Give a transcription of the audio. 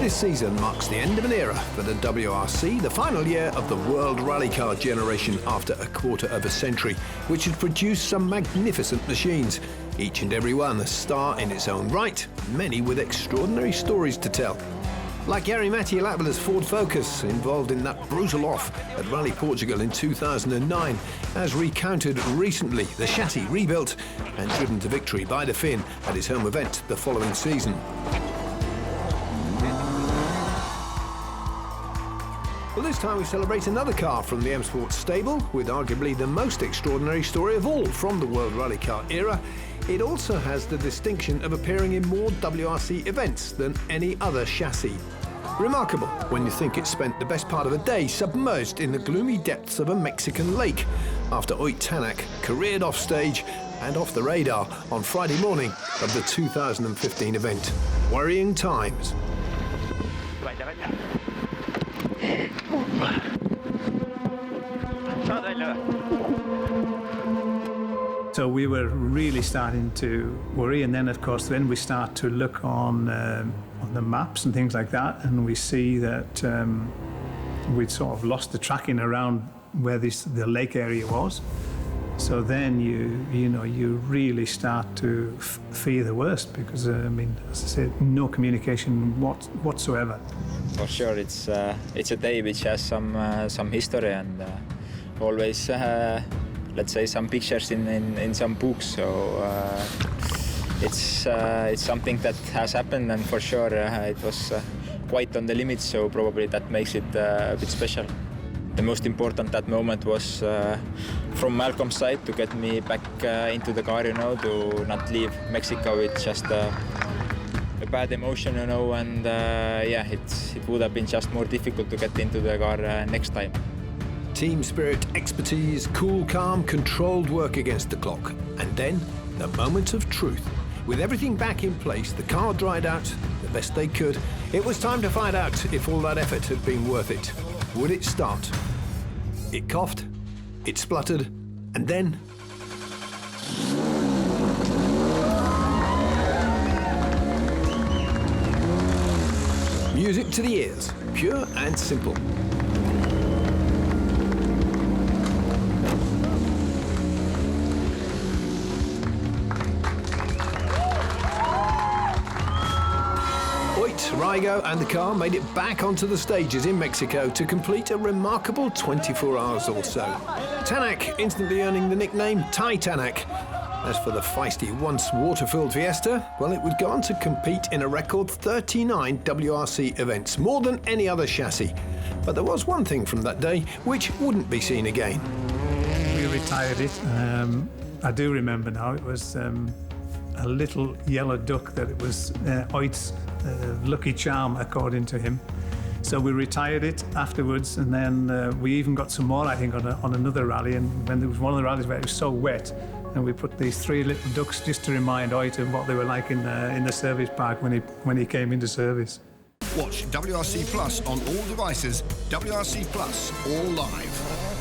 This season marks the end of an era for the WRC, the final year of the World Rally Car generation after a quarter of a century, which had produced some magnificent machines, each and every one a star in its own right, many with extraordinary stories to tell. Like Jari-Matti Latvala's Ford Focus, involved in that brutal off at Rally Portugal in 2009, as recounted recently, the chassis rebuilt and driven to victory by the Finn at his home event the following season. Well, this time we celebrate another car from the M Sport stable, with arguably the most extraordinary story of all from the World Rally Car era. It also has the distinction of appearing in more WRC events than any other chassis. Remarkable when you think it spent the best part of a day submerged in the gloomy depths of a Mexican lake after Ott Tänak careered off stage and off the radar on Friday morning of the 2015 event. Worrying times. So we were really starting to worry, and then of course when we start to look on the maps and things like that, and we see that we'd sort of lost the tracking around where the lake area was. So then you really start to fear the worst, because I mean, as I said, no communication whatsoever. For sure, it's a day which has some history and always, let's say, some pictures in some books. So it's something that has happened, and for sure it was quite on the limit. So probably that makes it a bit special. The most important that moment was from Malcolm's side to get me back into the car, to not leave Mexico with just a bad emotion, and yeah, it would have been just more difficult to get into the car next time. Team spirit, expertise, cool, calm, controlled work against the clock. And then, the moment of truth. With everything back in place, the car dried out the best they could. It was time to find out if all that effort had been worth it. Would it start? It coughed, it spluttered, and then... music to the ears, pure and simple. Rigo and the car made it back onto the stages in Mexico to complete a remarkable 24 hours or so. Tänak instantly earning the nickname Thai Tänak. As for the feisty, once water-filled Fiesta, well, it would go on to compete in a record 39 WRC events, more than any other chassis. But there was one thing from that day which wouldn't be seen again. We retired it. I do remember now, it was a little yellow duck that it was Ott's lucky charm, according to him. So we retired it afterwards, and then we even got some more, I think, on another rally. And when there was one of the rallies where it was so wet, and we put these 3 little ducks just to remind Ott of what they were like in the service park when he came into service. Watch WRC Plus on all devices. WRC Plus, all live.